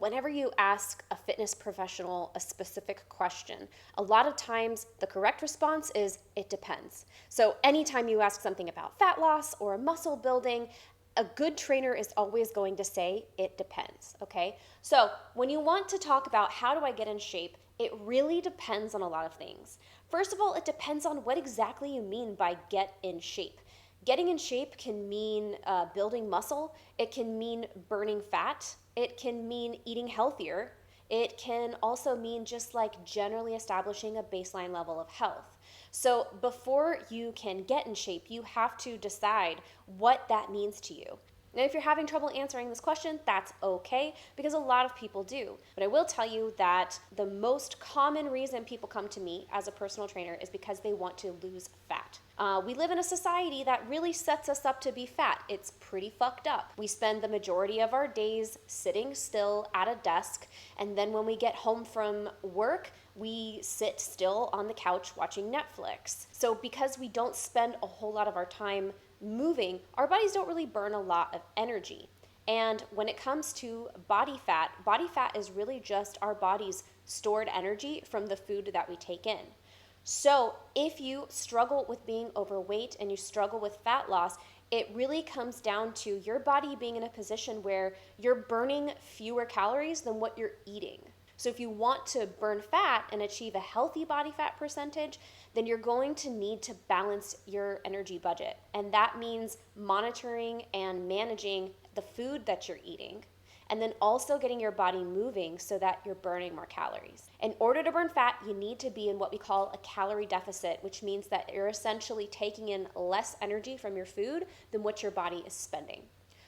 whenever you ask a fitness professional a specific question, a lot of times the correct response is it depends. So anytime you ask something about fat loss or muscle building, a good trainer is always going to say it depends, okay? So when you want to talk about how do I get in shape, it really depends on a lot of things. First of all, it depends on what exactly you mean by get in shape. Getting in shape can mean building muscle, it can mean burning fat, it can mean eating healthier, it can also mean just like generally establishing a baseline level of health. So before you can get in shape, you have to decide what that means to you. Now, if you're having trouble answering this question, that's okay, because a lot of people do. But I will tell you that the most common reason people come to me as a personal trainer is because they want to lose fat. We live in a society that really sets us up to be fat. It's pretty fucked up. We spend the majority of our days sitting still at a desk, and then when we get home from work, we sit still on the couch watching Netflix. So because we don't spend a whole lot of our time moving, our bodies don't really burn a lot of energy. And when it comes to body fat is really just our body's stored energy from the food that we take in. So if you struggle with being overweight and you struggle with fat loss, it really comes down to your body being in a position where you're burning fewer calories than what you're eating. So if you want to burn fat and achieve a healthy body fat percentage, then you're going to need to balance your energy budget. And that means monitoring and managing the food that you're eating, and then also getting your body moving so that you're burning more calories. In order to burn fat, you need to be in what we call a calorie deficit, which means that you're essentially taking in less energy from your food than what your body is spending.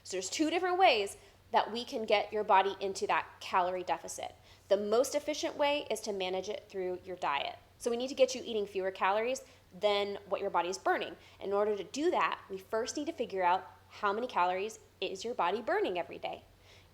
So there's two different ways that we can get your body into that calorie deficit. The most efficient way is to manage it through your diet. So we need to get you eating fewer calories than what your body is burning. In order to do that, we first need to figure out how many calories is your body burning every day.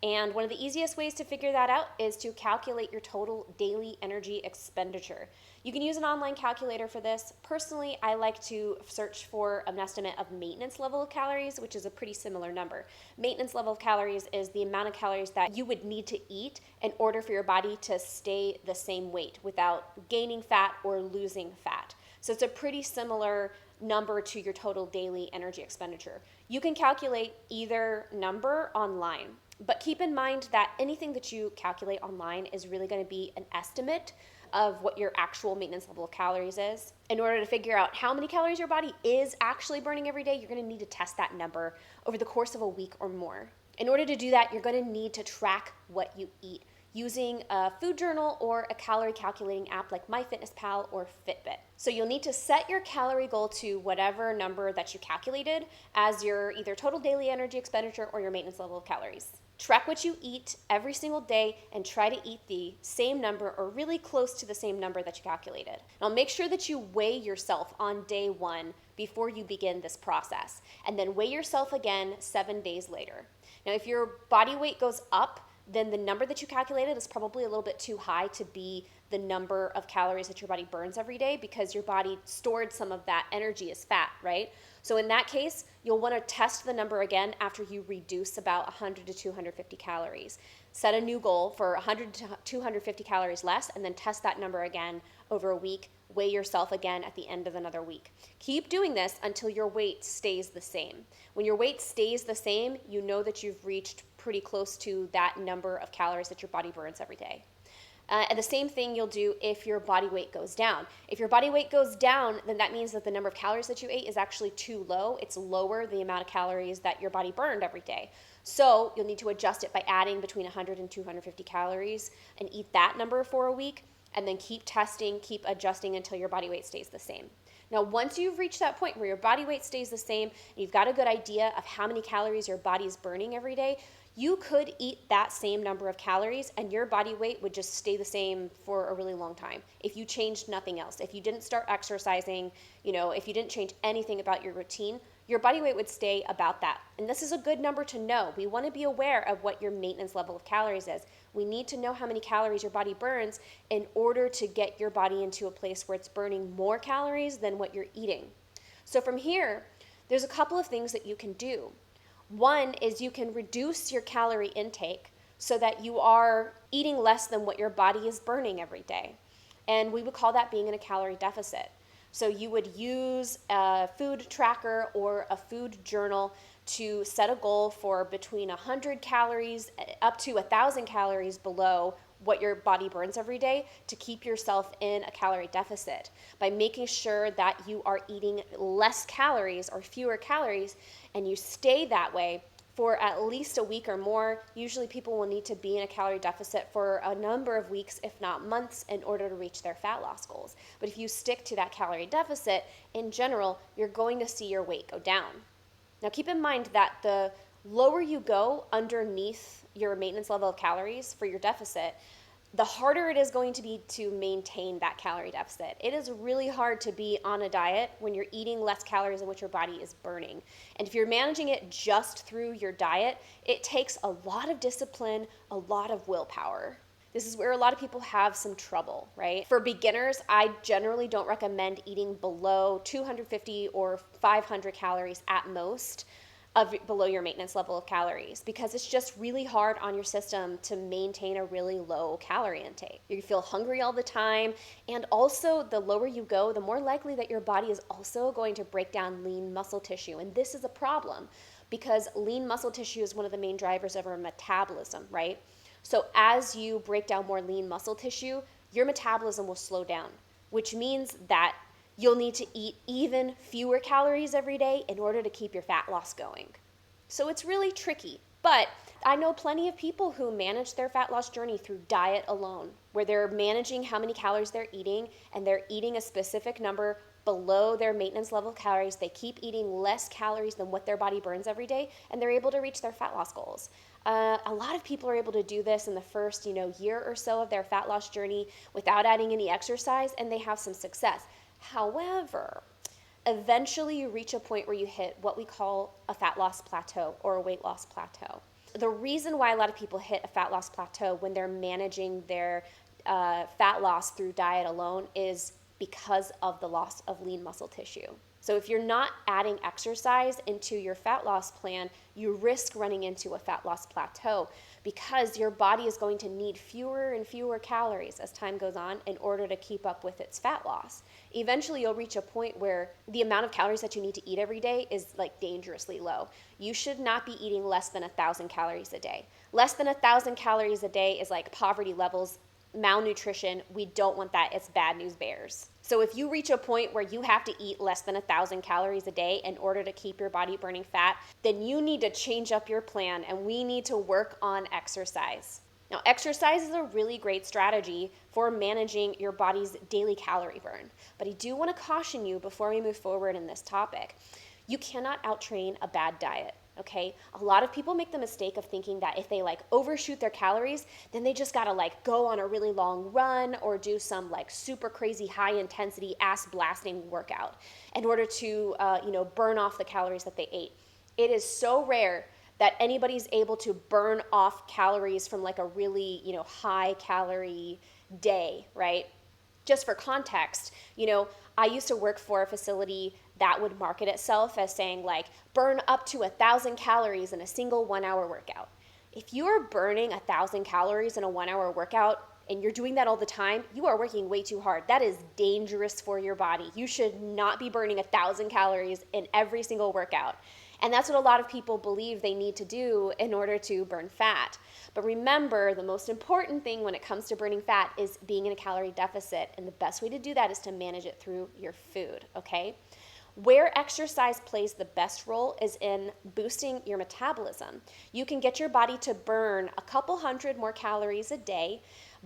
And one of the easiest ways to figure that out is to calculate your total daily energy expenditure. You can use an online calculator for this. Personally, I like to search for an estimate of maintenance level of calories, which is a pretty similar number. Maintenance level of calories is the amount of calories that you would need to eat in order for your body to stay the same weight without gaining fat or losing fat. So it's a pretty similar number to your total daily energy expenditure. You can calculate either number online. But keep in mind that anything that you calculate online is really going to be an estimate of what your actual maintenance level of calories is. In order to figure out how many calories your body is actually burning every day, you're going to need to test that number over the course of a week or more. In order to do that, you're going to need to track what you eat using a food journal or a calorie calculating app like MyFitnessPal or Fitbit. So you'll need to set your calorie goal to whatever number that you calculated as your either total daily energy expenditure or your maintenance level of calories. Track what you eat every single day and try to eat the same number or really close to the same number that you calculated. Now make sure that you weigh yourself on day one before you begin this process, and then weigh yourself again 7 days later. Now if your body weight goes up, then the number that you calculated is probably a little bit too high to be the number of calories that your body burns every day, because your body stored some of that energy as fat, right? So in that case, you'll want to test the number again after you reduce about 100 to 250 calories. Set a new goal for 100 to 250 calories less, and then test that number again over a week. Weigh yourself again at the end of another week. Keep doing this until your weight stays the same. When your weight stays the same, you know that you've reached pretty close to that number of calories that your body burns every day. And the same thing you'll do if your body weight goes down. If your body weight goes down, then that means that the number of calories that you ate is actually too low. It's lower the amount of calories that your body burned every day. So you'll need to adjust it by adding between 100 and 250 calories and eat that number for a week, and then keep testing, keep adjusting until your body weight stays the same. Now, once you've reached that point where your body weight stays the same, and you've got a good idea of how many calories your body is burning every day, you could eat that same number of calories and your body weight would just stay the same for a really long time if you changed nothing else. If you didn't start exercising, if you didn't change anything about your routine, your body weight would stay about that. And this is a good number to know. We want to be aware of what your maintenance level of calories is. We need to know how many calories your body burns in order to get your body into a place where it's burning more calories than what you're eating. So from here, there's a couple of things that you can do. One is you can reduce your calorie intake so that you are eating less than what your body is burning every day. And we would call that being in a calorie deficit. So you would use a food tracker or a food journal to set a goal for between 100 calories up to 1,000 calories below what your body burns every day to keep yourself in a calorie deficit by making sure that you are eating less calories or fewer calories, and you stay that way for at least a week or more. Usually people will need to be in a calorie deficit for a number of weeks, if not months, in order to reach their fat loss goals. But if you stick to that calorie deficit, in general, you're going to see your weight go down. Now keep in mind that the lower you go underneath your maintenance level of calories for your deficit, the harder it is going to be to maintain that calorie deficit. It is really hard to be on a diet when you're eating less calories than what your body is burning. And if you're managing it just through your diet, it takes a lot of discipline, a lot of willpower. This is where a lot of people have some trouble, right? For beginners, I generally don't recommend eating below 250 or 500 calories at most below your maintenance level of calories, because it's just really hard on your system to maintain a really low calorie intake. You feel hungry all the time, and also the lower you go, the more likely that your body is also going to break down lean muscle tissue. And this is a problem because lean muscle tissue is one of the main drivers of our metabolism, right? So as you break down more lean muscle tissue, your metabolism will slow down, which means that you'll need to eat even fewer calories every day in order to keep your fat loss going. So it's really tricky, but I know plenty of people who manage their fat loss journey through diet alone, where they're managing how many calories they're eating, and they're eating a specific number below their maintenance level calories. They keep eating less calories than what their body burns every day, and they're able to reach their fat loss goals. A lot of people are able to do this in the first, year or so of their fat loss journey without adding any exercise, and they have some success. However, eventually you reach a point where you hit what we call a fat loss plateau or a weight loss plateau. The reason why a lot of people hit a fat loss plateau when they're managing their fat loss through diet alone is because of the loss of lean muscle tissue. So if you're not adding exercise into your fat loss plan, you risk running into a fat loss plateau because your body is going to need fewer and fewer calories as time goes on in order to keep up with its fat loss. Eventually you'll reach a point where the amount of calories that you need to eat every day is like dangerously low. You should not be eating less than 1,000 calories a day. Less than 1,000 calories a day is like poverty levels, malnutrition. We don't want that. It's bad news bears. So if you reach a point where you have to eat less than 1,000 calories a day in order to keep your body burning fat, then you need to change up your plan, and we need to work on exercise. Now, exercise is a really great strategy for managing your body's daily calorie burn. But I do want to caution you before we move forward in this topic. You cannot outtrain a bad diet. Okay, a lot of people make the mistake of thinking that if they overshoot their calories, then they just gotta go on a really long run or do some super crazy high intensity ass blasting workout in order to burn off the calories that they ate. It is so rare that anybody's able to burn off calories from a really high calorie day, right? Just for context, I used to work for a facility that would market itself as saying burn up to 1,000 calories in a single 1 hour workout. If you are burning 1,000 calories in a 1 hour workout and you're doing that all the time, you are working way too hard. That is dangerous for your body. You should not be burning 1,000 calories in every single workout. And that's what a lot of people believe they need to do in order to burn fat. But remember, the most important thing when it comes to burning fat is being in a calorie deficit. And the best way to do that is to manage it through your food, okay? Where exercise plays the best role is in boosting your metabolism. You can get your body to burn a couple hundred more calories a day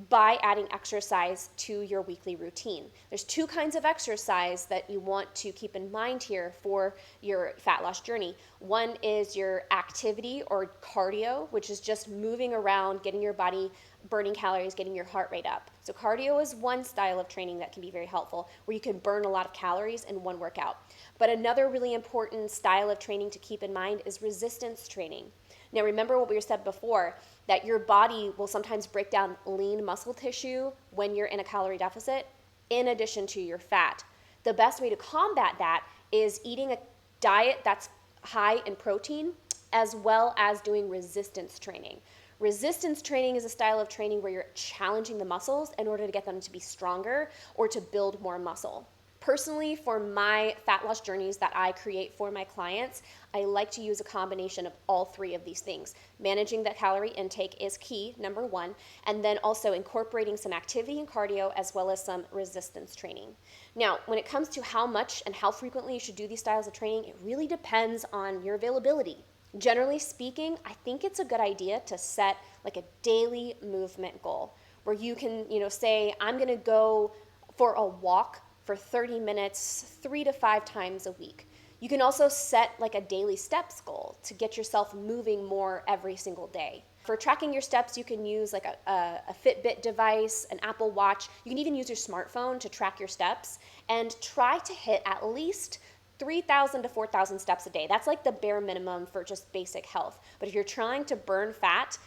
by adding exercise to your weekly routine. There's two kinds of exercise that you want to keep in mind here for your fat loss journey. One is your activity or cardio, which is just moving around, getting your body burning calories, getting your heart rate up. So cardio is one style of training that can be very helpful, where you can burn a lot of calories in one workout. But another really important style of training to keep in mind is resistance training. Now remember what we said before, that your body will sometimes break down lean muscle tissue when you're in a calorie deficit, in addition to your fat. The best way to combat that is eating a diet that's high in protein, as well as doing resistance training. Resistance training is a style of training where you're challenging the muscles in order to get them to be stronger or to build more muscle. Personally, for my fat loss journeys that I create for my clients, I like to use a combination of all three of these things. Managing the calorie intake is key, number one, and then also incorporating some activity and cardio as well as some resistance training. Now, when it comes to how much and how frequently you should do these styles of training, it really depends on your availability. Generally speaking, I think it's a good idea to set like a daily movement goal where you can, say, I'm going to go for a walk for 30 minutes, 3 to 5 times a week. You can also set like a daily steps goal to get yourself moving more every single day. For tracking your steps, you can use like a Fitbit device, an Apple Watch. You can even use your smartphone to track your steps and try to hit at least 3,000 to 4,000 steps a day. That's like the bare minimum for just basic health. But if you're trying to burn fat,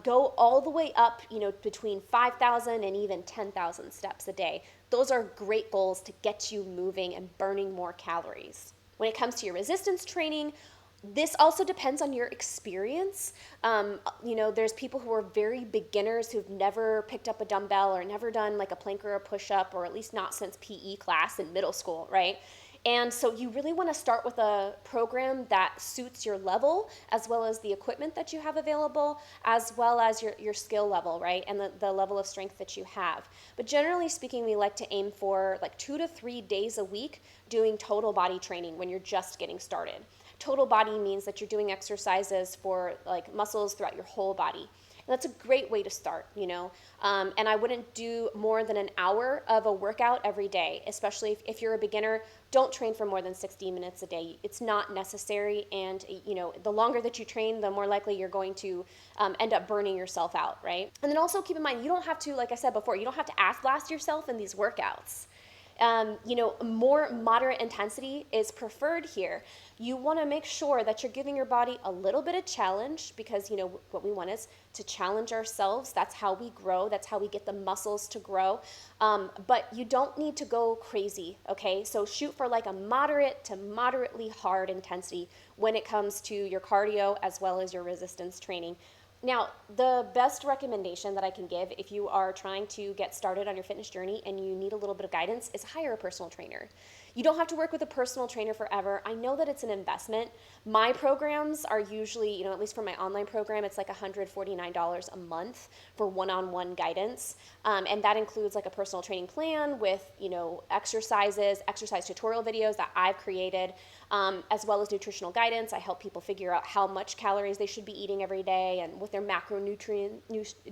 go all the way up, between 5,000 and even 10,000 steps a day. Those are great goals to get you moving and burning more calories. When it comes to your resistance training, this also depends on your experience. There's people who are very beginners who've never picked up a dumbbell or never done like a plank or a push-up, or at least not since PE class in middle school, right? And so you really want to start with a program that suits your level, as well as the equipment that you have available, as well as your skill level, right? And the level of strength that you have. But generally speaking, we like to aim for like 2 to 3 days a week doing total body training when you're just getting started. Total body means that you're doing exercises for like muscles throughout your whole body. That's a great way to start, and I wouldn't do more than an hour of a workout every day, especially if you're a beginner. Don't train for more than 60 minutes a day. It's not necessary, and the longer that you train, the more likely you're going to end up burning yourself out, right? And then also keep in mind, you don't have to, like I said before, you don't have to ass blast yourself in these workouts. More moderate intensity is preferred here. You want to make sure that you're giving your body a little bit of challenge, because what we want is to challenge ourselves. That's how we grow. That's how we get the muscles to grow. But you don't need to go crazy, okay? So shoot for like a moderate to moderately hard intensity when it comes to your cardio as well as your resistance training. Now, the best recommendation that I can give if you are trying to get started on your fitness journey and you need a little bit of guidance is hire a personal trainer. You don't have to work with a personal trainer forever. I know that it's an investment. My programs are usually, at least for my online program, it's like $149 a month for one-on-one guidance. And that includes like a personal training plan with, exercise tutorial videos that I've created, as well as nutritional guidance. I help people figure out how much calories they should be eating every day and what their macronutrient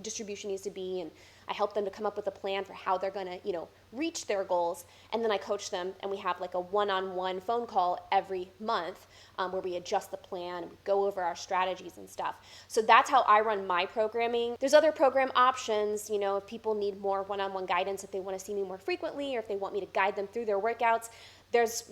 distribution needs to be. And I help them to come up with a plan for how they're going to, reach their goals. And then I coach them, and we have like a one-on-one phone call every month where we adjust the plan and we go over our strategies and stuff. So that's how I run my programming. There's other program options, if people need more one-on-one guidance, if they want to see me more frequently, or if they want me to guide them through their workouts. There's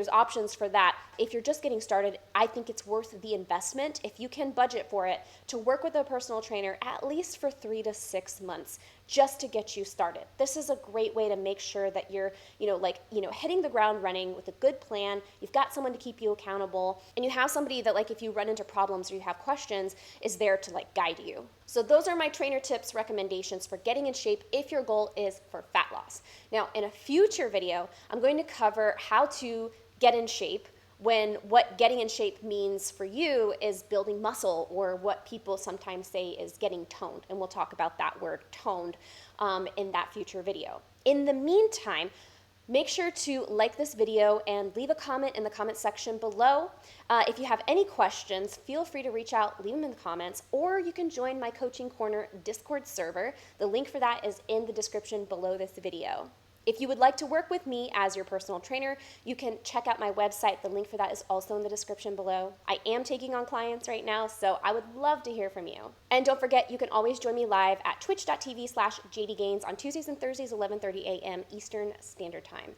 options for that. If you're just getting started, I think it's worth the investment, if you can budget for it, to work with a personal trainer at least for 3 to 6 months just to get you started. This is a great way to make sure that you're, hitting the ground running with a good plan. You've got someone to keep you accountable, and you have somebody that, like, if you run into problems or you have questions, is there to guide you. So those are my trainer tips, recommendations for getting in shape if your goal is for fat loss. Now, in a future video, I'm going to cover how to get in shape when what getting in shape means for you is building muscle, or what people sometimes say is getting toned. And we'll talk about that word toned in that future video. In the meantime, make sure to like this video and leave a comment in the comment section below. If you have any questions, feel free to reach out, leave them in the comments, or you can join my Coaching Corner Discord server. The link for that is in the description below this video. If you would like to work with me as your personal trainer, you can check out my website. The link for that is also in the description below. I am taking on clients right now, so I would love to hear from you. And don't forget, you can always join me live at twitch.tv/jdgains on Tuesdays and Thursdays, 11:30 a.m. Eastern Standard Time.